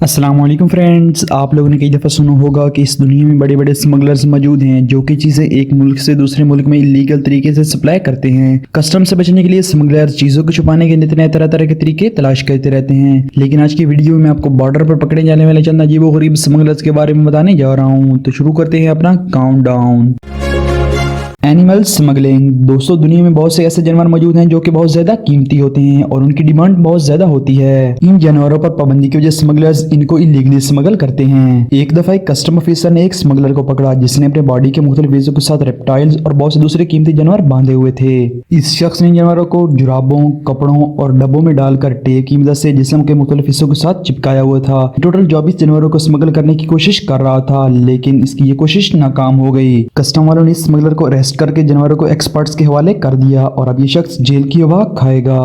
अस्सलाम वालेकुम फ्रेंड्स। आप लोगों ने कई दफ़ा सुना होगा कि इस दुनिया में बड़े बड़े स्मगलर्स मौजूद हैं जो कि चीज़ें एक मुल्क से दूसरे मुल्क में इलीगल तरीके से सप्लाई करते हैं। कस्टम से बचने के लिए स्मगलर चीज़ों को छुपाने के नित नए तरह तरह के तरीके तलाश करते रहते हैं। लेकिन आज की वीडियो में मैं आपको बॉर्डर पर पकड़े जाने वाले चंद अजीबोगरीब स्मगलर्स के बारे में बताने जा रहा हूँ। तो शुरू करते हैं अपना काउंटडाउन। Animal smuggling. दोस्तों, दुनिया में बहुत से ऐसे जानवर मौजूद हैं जो कि बहुत ज्यादा कीमती होते हैं और उनकी डिमांड बहुत ज्यादा होती है। इन जानवरों पर पाबंदी की वजह स्मगलर्स इनको इलीगली स्मगल करते हैं। एक दफा एक कस्टम ऑफिसर ने एक स्मगलर को पकड़ा जिसने अपने बॉडी के मुख्तलिफ हिस्सों के साथ रेप्टाइल्स और बहुत से दूसरे कीमती जानवर बांधे हुए थे। इस शख्स ने जानवरों को जुराबों, कपड़ों और डब्बों में डालकर टेप की मदद से जिस्म के मुख्तलिफ हिस्सों के साथ चिपकाया हुआ था। टोटल 24 जानवरों को स्मगल करने की कोशिश कर रहा था, लेकिन इसकी ये कोशिश नाकाम हो गई। कस्टम वालों ने इस स्मगलर को अरेस्ट करके जानवरों को एक्सपर्ट्स के हवाले कर दिया और अब ये शख्स जेल की हवा खाएगा।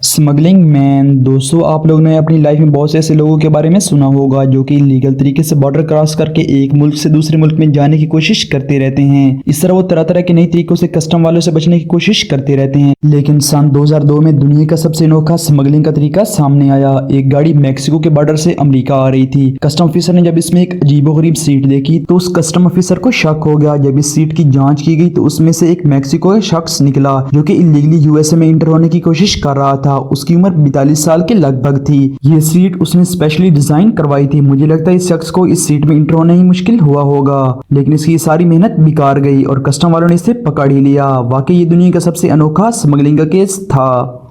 Smuggling man. दोस्तों, आप लोगों ने अपनी लाइफ में बहुत से ऐसे लोगों के बारे में सुना होगा जो कि लीगल तरीके से बॉर्डर क्रॉस करके एक मुल्क से दूसरे मुल्क में जाने की कोशिश करते रहते हैं। इस तरह वो तरह तरह के नए तरीकों से कस्टम वालों से बचने की कोशिश करते रहते हैं। लेकिन सन 2002 में दुनिया का सबसे अनोखा स्मगलिंग का तरीका सामने आया। एक गाड़ी मैक्सिको के बॉर्डर से अमरीका आ रही थी। कस्टम ऑफिसर ने जब इसमें एक अजीबोगरीब सीट देखी तो उस कस्टम ऑफिसर को शक हो गया। जब इस सीट की जांच की गई तो उसमें से एक मैक्सिको का शख्स निकला जो कि इलीगली यूएसए में इंटर होने की कोशिश कर रहा था। उसकी उम्र 42 साल के लगभग थी। ये सीट उसने स्पेशली डिजाइन करवाई थी। मुझे लगता है इस शख्स को इस सीट में इंटर होना ही मुश्किल हुआ होगा, लेकिन इसकी सारी मेहनत बेकार गई और कस्टम वालों ने इसे पकड़ ही लिया। वाकई ये दुनिया का सबसे अनोखा स्मगलिंग का केस था।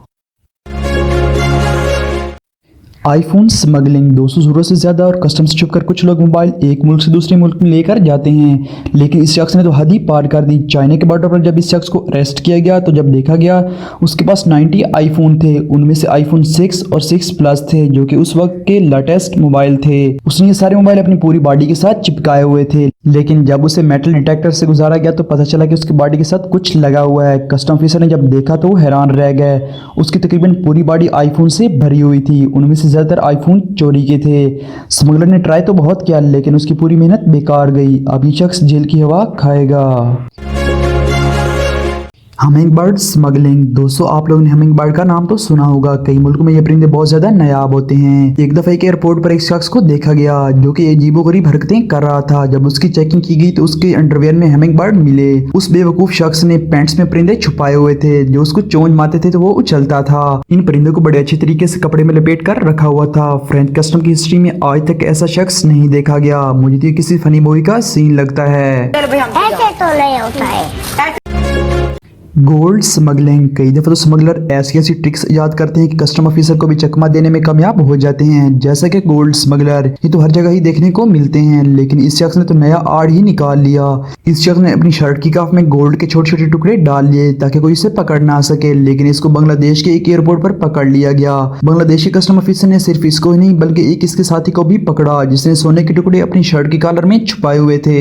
IPhone smuggling. 200 जरूरत से ज्यादा और कस्टम से छुपकर कुछ लोग मोबाइल एक मुल्क से दूसरे मुल्क में लेकर जाते हैं, लेकिन इस शख्स ने तो हद ही पार कर दी। चाइना के बॉर्डर पर जब इस शख्स को अरेस्ट किया गया तो जब देखा गया उसके पास 90 आईफोन थे। उनमें से आईफोन 6 और 6 प्लस थे जो कि उस वक्त के लेटेस्ट मोबाइल थे। उसने ये सारे मोबाइल अपनी पूरी बॉडी के साथ चिपकाए हुए थे, लेकिन जब उसे मेटल डिटेक्टर से गुजारा गया तो पता चला कि उसकी बॉडी के साथ कुछ लगा हुआ है। कस्टम ऑफिसर ने जब देखा तो वो हैरान रह गए। उसकी तकरीबन पूरी बॉडी आईफोन से भरी हुई थी। उनमें से ज्यादातर आईफोन चोरी के थे। स्मगलर ने ट्राई तो बहुत किया, लेकिन उसकी पूरी मेहनत बेकार गई। अब ये शख्स जेल की हवा खाएगा। Humming bird smuggling. दोस्तों, आप लोगों ने हमिंग बर्ड का नाम तो सुना होगा। कई मुल्कों में ये परिंदे बहुत ज्यादा नायाब होते हैं। एक दफा एक एयरपोर्ट पर एक शख्स को देखा गया जो कि अजीबोगरीब हरकतें कर रहा था। जब उसकी चेकिंग की गई तो उसके अंडरवेयर में हमिंग बर्ड मिले। उस बेवकूफ शख्स ने पैंट्स में परिंदे छुपाए हुए थे। जो उसको चोंच मारते थे तो वो उछलता था। इन परिंदों को बड़े अच्छे तरीके से कपड़े में लपेट कर रखा हुआ था। फ्रेंच कस्टम की हिस्ट्री में आज तक ऐसा शख्स नहीं देखा गया। मुझे तो ये किसी फनी मूवी का सीन लगता है। ऐसे तो नहीं होता है। Gold smuggling. कई दफा तो स्मगलर ऐसी ऐसी ट्रिक्स याद करते हैं कि कस्टम ऑफिसर को भी चकमा देने में कामयाब हो जाते हैं, जैसा कि गोल्ड स्मगलर। ये तो हर जगह ही देखने को मिलते हैं, लेकिन इस शख्स ने तो नया आर्ट ही निकाल लिया। इस शख्स ने अपनी शर्ट की काफ में गोल्ड के छोटे छोटे टुकड़े डाल लिए ताकि कोई इसे पकड़ ना सके, लेकिन इसको बांग्लादेश के एक एयरपोर्ट पर पकड़ लिया गया। बांग्लादेशी कस्टम ऑफिसर ने सिर्फ इसको ही नहीं बल्कि एक इसके साथी को भी पकड़ा जिसने सोने के टुकड़े अपनी शर्ट की कॉलर में छुपाए हुए थे।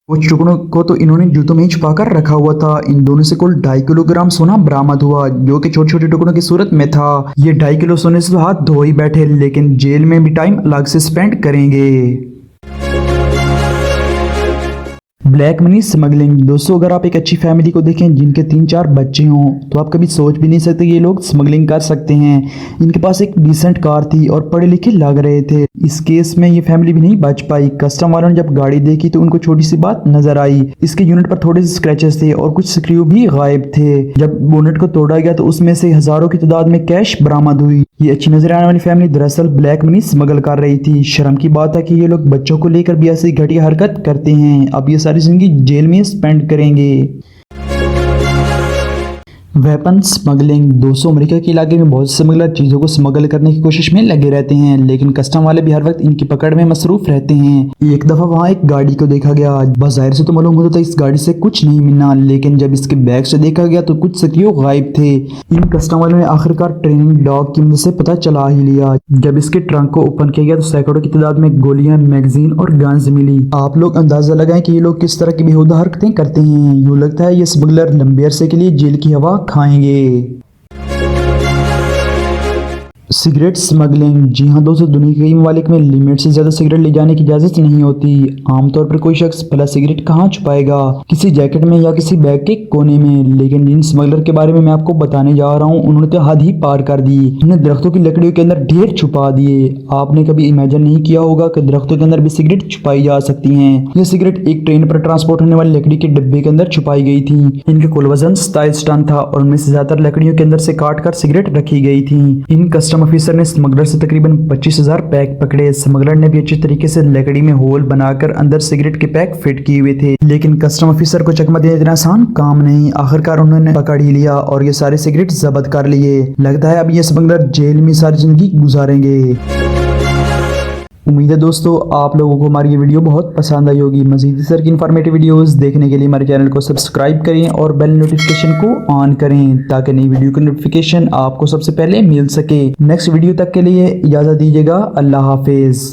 कुछ टुकड़ों को तो इन्होंने जूतों में ही छुपाकर रखा हुआ था। इन दोनों से कुल 2.5 किलोग्राम सोना बरामद हुआ जो कि छोटे छोटे टुकड़ों की सूरत में था। ये 2.5 किलो सोने से तो हाथ धो ही बैठे, लेकिन जेल में भी टाइम अलग से स्पेंड करेंगे। Black money smuggling. दोस्तों, अगर आप एक अच्छी फैमिली को देखें जिनके 3-4 बच्चे हों तो आप कभी सोच भी नहीं सकते ये लोग स्मगलिंग कर सकते हैं। इनके पास एक डिसेंट कार थी और पढ़े लिखे लग रहे थे। इस केस में ये फैमिली भी नहीं बच पाई। कस्टम वालों ने जब गाड़ी देखी तो उनको छोटी सी बात नजर आई। इसके यूनिट पर थोड़े से स्क्रैचेस थे और कुछ स्क्रू भी गायब थे। जब बोनेट को तोड़ा गया तो उसमें से हजारों की तादाद में कैश बरामद हुई। ये अच्छी नजर आने वाली फैमिली दरअसल ब्लैक मनी स्मगल कर रही थी। शर्म की बात है कि ये लोग बच्चों को लेकर भी ऐसी घटिया हरकत करते हैं। अब ये सारी जिंदगी जेल में स्पेंड करेंगे। Weapon smuggling. दोस्तों, अमेरिका के इलाके में बहुत से स्मगलर चीजों को स्मगल करने की कोशिश में लगे रहते हैं, लेकिन कस्टम वाले भी हर वक्त इनकी पकड़ में मसरूफ रहते हैं। एक दफा वहां एक गाड़ी को देखा गया। बाहर से तो मालूम होता था इस गाड़ी से कुछ नहीं मिलना, लेकिन जब इसके बैग से देखा गया तो कुछ स्क्रू गायब थे। इन कस्टम वालों ने आखिरकार ट्रेनिंग डॉग की मदद से पता चला ही लिया। जब इसके ट्रंक को ओपन किया गया तो सैकड़ों की तादाद में गोलियां, मैगजीन और गन्स मिली। आप लोग अंदाजा लगाएं कि ये लोग किस तरह की बेहुदा हरकतें करते हैं। यूं लगता है ये स्मगलर लंबे अरसे के लिए जेल की हवा खाएंगे। Cigarette smuggling. जी हाँ दोस्तों, दुनिया के कई ममालिक में लिमिट से ज्यादा सिगरेट ले जाने की इजाजत नहीं होती। आमतौर पर कोई शख्स भला सिगरेट कहाँ छुपाएगा, किसी जैकेट में या किसी बैग के कोने में। लेकिन जिन स्मगलर के बारे में मैं आपको बताने जा रहा हूँ, उन्होंने तो हद ही पार कर दी। उन्होंने दरख्तों की लकड़ियों के अंदर ढेर छुपा दिए। आपने कभी इमेजिन नहीं किया होगा कि दरख्तों के अंदर भी सिगरेट छुपाई जा सकती है। ये सिगरेट एक ट्रेन पर ट्रांसपोर्ट होने वाली लकड़ी के डिब्बे के अंदर छुपाई गई थी। इनके कुल वजन 27 टन था और उनमें से ज्यादातर लकड़ियों के अंदर से काट कर सिगरेट रखी गई थी। इन कस्टम ऑफिसर ने स्मगलर से तकरीबन 25,000 पैक पकड़े। स्मगलर ने भी अच्छे तरीके से लकड़ी में होल बनाकर अंदर सिगरेट के पैक फिट किए हुए थे। लेकिन कस्टम ऑफिसर को चकमा देना इतना आसान काम नहीं। आखिरकार उन्होंने पकड़ ही लिया और ये सारे सिगरेट जब्त कर लिए। लगता है अब ये स्मगलर जेल में सारी जिंदगी गुजारेंगे। उम्मीद है दोस्तों आप लोगों को हमारी ये वीडियो बहुत पसंद आई होगी। मजीद इस तरह की इन्फॉर्मेटिव वीडियोस देखने के लिए हमारे चैनल को सब्सक्राइब करें और बेल नोटिफिकेशन को ऑन करें ताकि नई वीडियो की नोटिफिकेशन आपको सबसे पहले मिल सके। नेक्स्ट वीडियो तक के लिए इजाज़त दीजिएगा। अल्लाह हाफिज़।